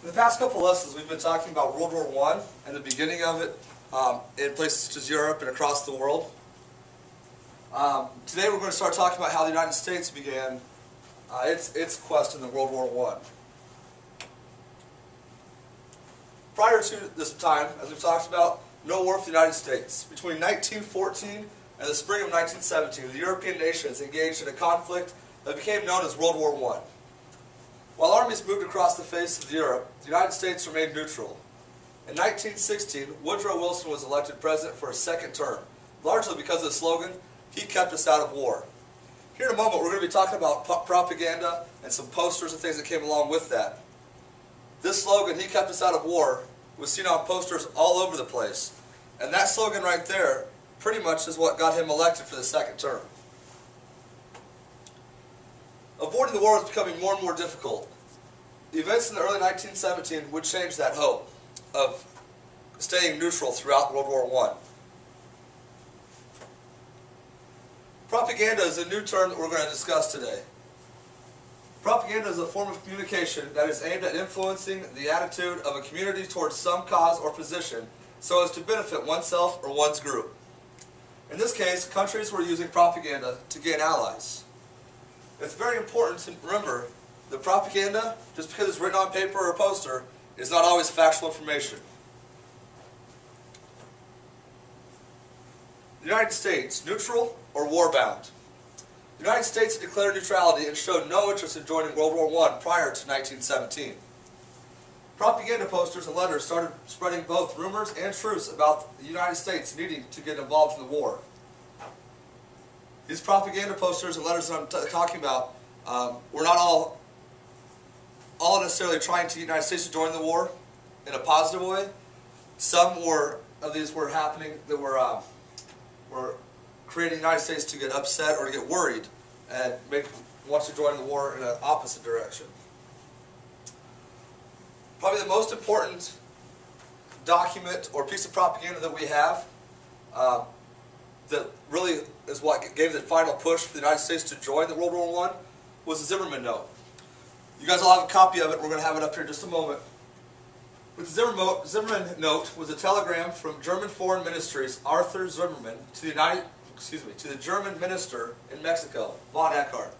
In the past couple lessons, we've been talking about World War I and the beginning of it in places such as Europe and across the world. Today we're going to start talking about how the United States began its quest in the World War I. Prior to this time, as we've talked about, no war with the United States. Between 1914 and the spring of 1917, the European nations engaged in a conflict that became known as World War I. While armies moved across the face of Europe, the United States remained neutral. In 1916, Woodrow Wilson was elected president for a second term, largely because of the slogan, "He kept us out of war." Here in a moment, we're going to be talking about propaganda and some posters and things that came along with that. This slogan, "He kept us out of war," was seen on posters all over the place. And that slogan right there pretty much is what got him elected for the second term. Avoiding the war was becoming more and more difficult. The events in the early 1917 would change that hope of staying neutral throughout World War I. Propaganda is a new term that we're going to discuss today. Propaganda is a form of communication that is aimed at influencing the attitude of a community towards some cause or position so as to benefit oneself or one's group. In this case, countries were using propaganda to gain allies. It's very important to remember that propaganda, just because it's written on paper or a poster, is not always factual information. The United States, neutral or war-bound? The United States had declared neutrality and showed no interest in joining World War I prior to 1917. Propaganda posters and letters started spreading both rumors and truths about the United States needing to get involved in the war. These propaganda posters and letters that I'm talking about were not all necessarily trying to get the United States to join the war in a positive way. Some of these were happening that were creating the United States to get upset or to get worried and want to join the war in an opposite direction. Probably the most important document or piece of propaganda that we have that really is what gave the final push for the United States to join the World War I was the Zimmerman note. You guys will have a copy of it. We're going to have it up here in just a moment. But the Zimmerman note was a telegram from German Foreign Ministry's Arthur Zimmerman to the German minister in Mexico, von Eckhart.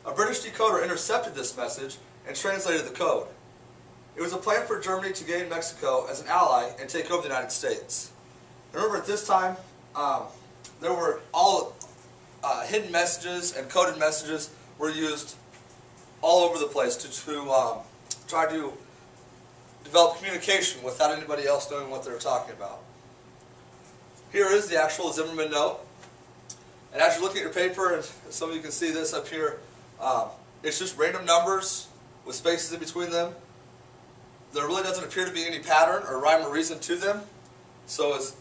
A British decoder intercepted this message and translated the code. It was a plan for Germany to gain Mexico as an ally and take over the United States. Remember, at this time, there were all hidden messages and coded messages were used all over the place to try to develop communication without anybody else knowing what they were talking about. Here is the actual Zimmerman note. And as you look at your paper, and some of you can see this up here, it's just random numbers with spaces in between them. There really doesn't appear to be any pattern or rhyme or reason to them. So as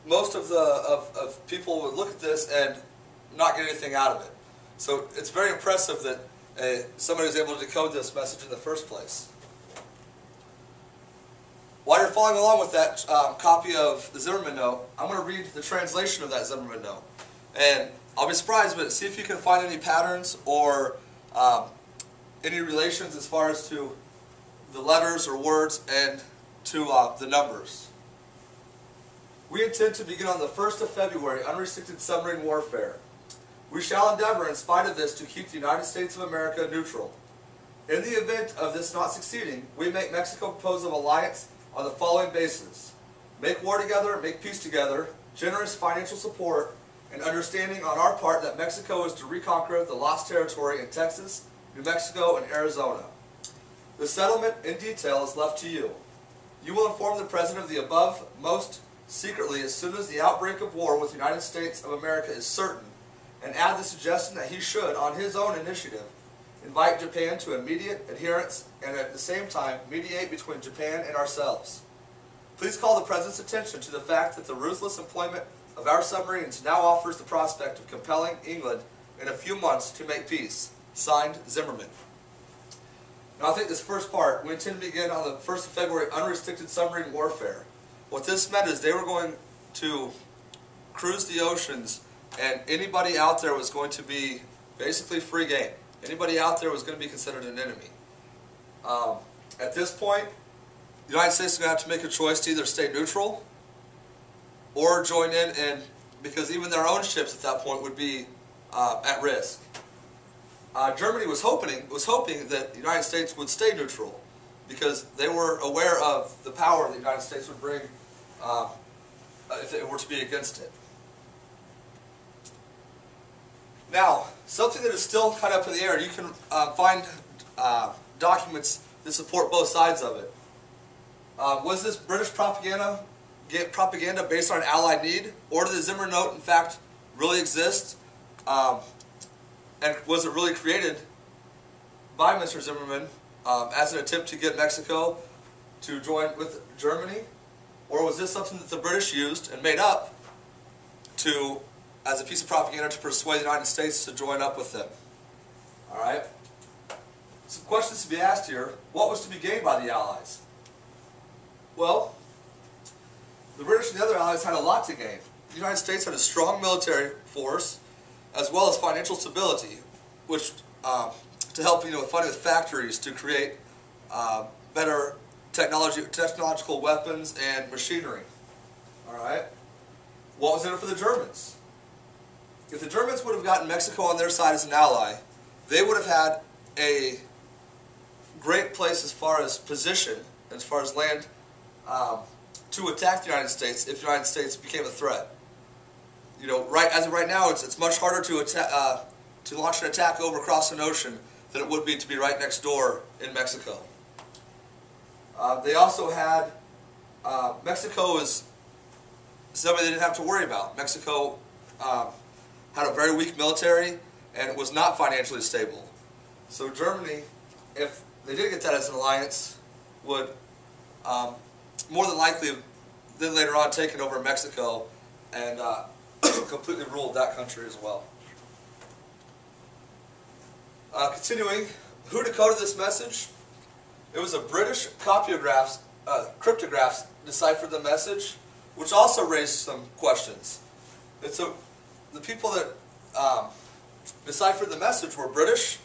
most of people would look at this and not get anything out of it. So it's very impressive that somebody was able to decode this message in the first place. While you're following along with that copy of the Zimmerman note, I'm going to read the translation of that Zimmerman note. And I'll be surprised, but see if you can find any patterns or any relations as far as to the letters or words and to the numbers. We intend to begin on the 1st of February unrestricted submarine warfare. We shall endeavor, in spite of this, to keep the United States of America neutral. In the event of this not succeeding, we make Mexico propose of alliance on the following basis: make war together, make peace together, generous financial support, and understanding on our part that Mexico is to reconquer the lost territory in Texas, New Mexico, and Arizona. The settlement in detail is left to you. You will inform the President of the above most secretly as soon as the outbreak of war with the United States of America is certain, and add the suggestion that he should, on his own initiative, invite Japan to immediate adherence and at the same time mediate between Japan and ourselves. Please call the President's attention to the fact that the ruthless employment of our submarines now offers the prospect of compelling England in a few months to make peace. Signed, Zimmerman. Now I think this first part, we intend to begin on the 1st of February unrestricted submarine warfare. What this meant is they were going to cruise the oceans and anybody out there was going to be basically free game. Anybody out there was going to be considered an enemy. At this point, the United States is going to have to make a choice to either stay neutral or join in, and because even their own ships at that point would be at risk. Germany was hoping that the United States would stay neutral because they were aware of the power the United States would bring if it were to be against it. Now, something that is still kind of up in the air, you can find documents that support both sides of it. Was this British propaganda based on an Allied need, or did the Zimmerman note in fact really exist? And was it really created by Mr. Zimmerman as an attempt to get Mexico to join with Germany? Or was this something that the British used and made up as a piece of propaganda to persuade the United States to join up with them? Alright? Some questions to be asked here. What was to be gained by the Allies? Well, the British and the other Allies had a lot to gain. The United States had a strong military force as well as financial stability, which to help funding with factories to create better technological weapons and machinery. All right. What was in it for the Germans? If the Germans would have gotten Mexico on their side as an ally, they would have had a great place as far as position, as far as land, to attack the United States if the United States became a threat. As of right now, it's much harder to launch an attack over across an ocean than it would be to be right next door in Mexico. They also had Mexico is somebody they didn't have to worry about. Mexico had a very weak military and it was not financially stable. So Germany, if they did get that as an alliance, would more than likely then later on taken over Mexico and completely ruled that country as well. Continuing, who decoded this message? It was a British cryptographs deciphered the message, which also raised some questions. The people that deciphered the message were British,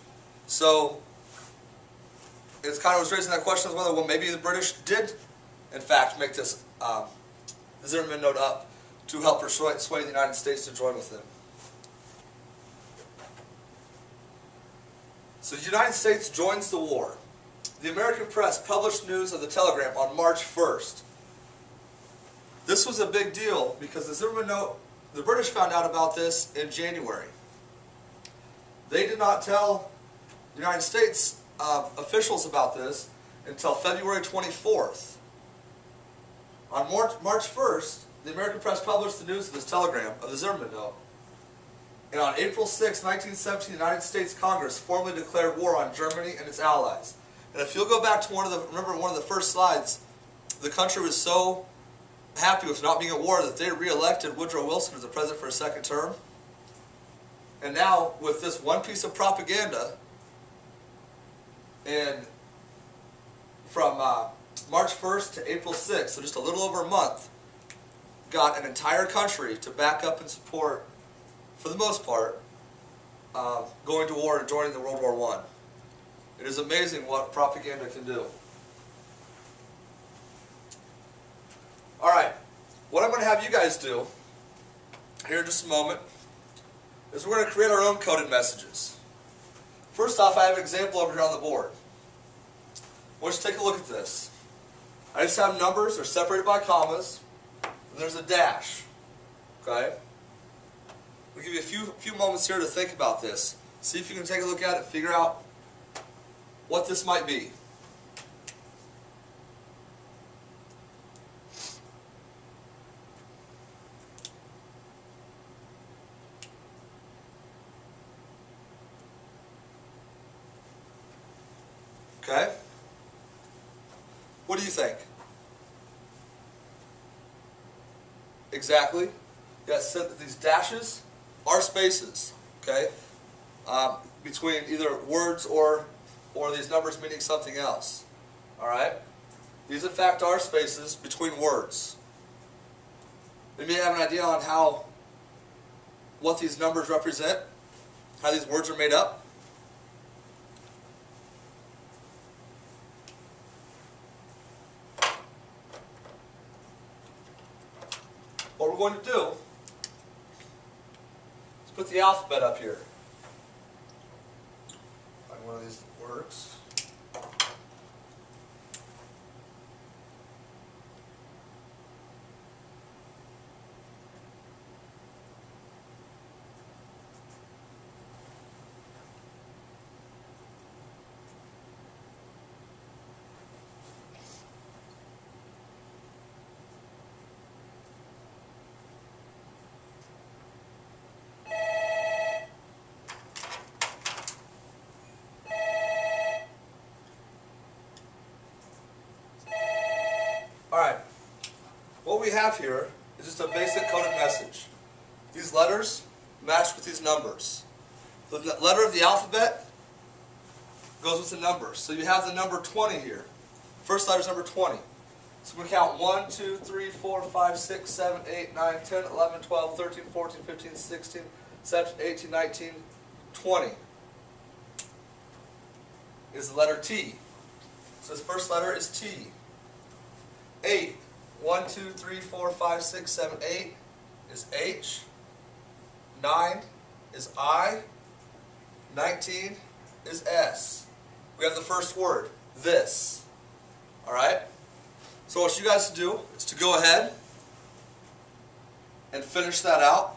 so it kind of was raising that question as whether, well, maybe the British did, in fact, make this Zimmerman note up to help persuade the United States to join with them. So the United States joins the war. The American press published news of the telegram on March 1st. This was a big deal because the Zimmerman note, the British found out about this in January. They did not tell the United States officials about this until February 24th. On March 1st, the American press published the news of this telegram, of the Zimmerman note. And on April 6, 1917, the United States Congress formally declared war on Germany and its allies. And if you'll go back to one of the first slides, the country was so happy with not being at war that they re-elected Woodrow Wilson as the president for a second term. And now, with this one piece of propaganda, and from March 1st to April 6th, so just a little over a month, got an entire country to back up and support, for the most part, going to war and joining the World War I. It is amazing what propaganda can do. Alright, what I'm going to have you guys do, here in just a moment, is we're going to create our own coded messages. First off, I have an example over here on the board. I want you to take a look at this. I just have numbers, they're separated by commas, and there's a dash. Okay? We'll give you a few moments here to think about this. See if you can take a look at it, figure out what this might be. Okay? What do you think? Exactly. Yes, said that these dashes are spaces. Okay? Between either words or these numbers meaning something else. Alright? These in fact are spaces between words. We may have an idea on what these numbers represent, how these words are made up. we're going to do is put the alphabet up here. Find one of these that works. Alright, what we have here is just a basic coded message. These letters match with these numbers. The letter of the alphabet goes with the numbers. So you have the number 20 here. First letter is number 20. So we count 1, 2, 3, 4, 5, 6, 7, 8, 9, 10, 11, 12, 13, 14, 15, 16, 17, 18, 19, 20 is the letter T. So this first letter is T. 8. 1, 2, 3, 4, 5, 6, 7, 8 is H. 9 is I. 19 is S. We have the first word, this. Alright? So what you guys do is to go ahead and finish that out.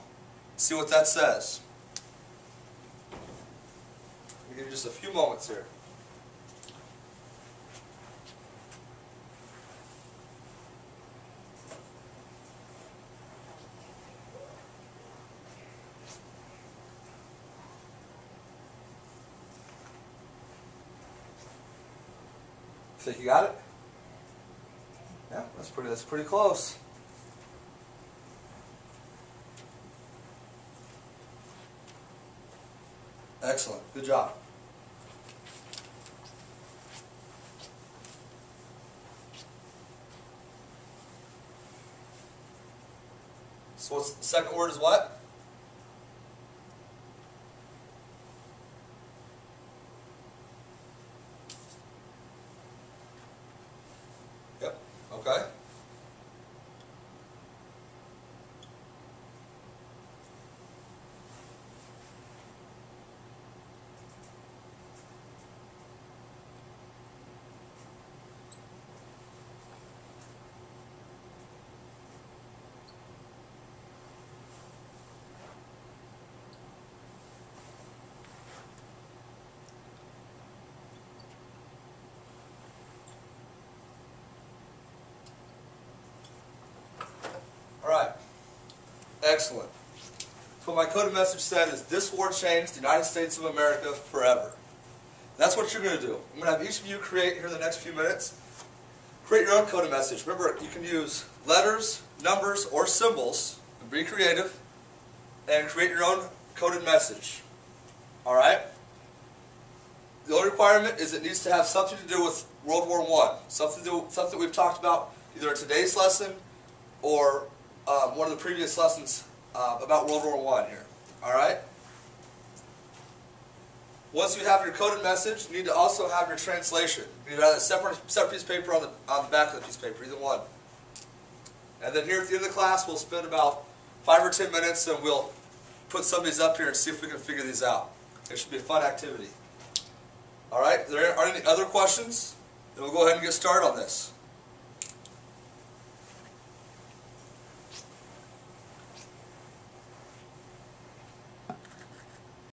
See what that says. I'll give you just a few moments here. Think you got it? Yeah, that's pretty close. Excellent. Good job. So what's the second word is what? Yep. Okay. Alright, excellent. So what my coded message said is, this war changed the United States of America forever. That's what you're going to do. I'm going to have each of you create, here in the next few minutes, create your own coded message. Remember, you can use letters, numbers, or symbols, and be creative, and create your own coded message. Alright? The only requirement is it needs to have something to do with World War I. Something we've talked about either in today's lesson or one of the previous lessons about World War I here. Alright? Once you have your coded message, you need to also have your translation. You need to have a separate piece of paper on the back of the piece of paper, either one. And then here at the end of the class, we'll spend about 5 or 10 minutes and we'll put some of these up here and see if we can figure these out. It should be a fun activity. Alright, if there aren't any other questions, then we'll go ahead and get started on this.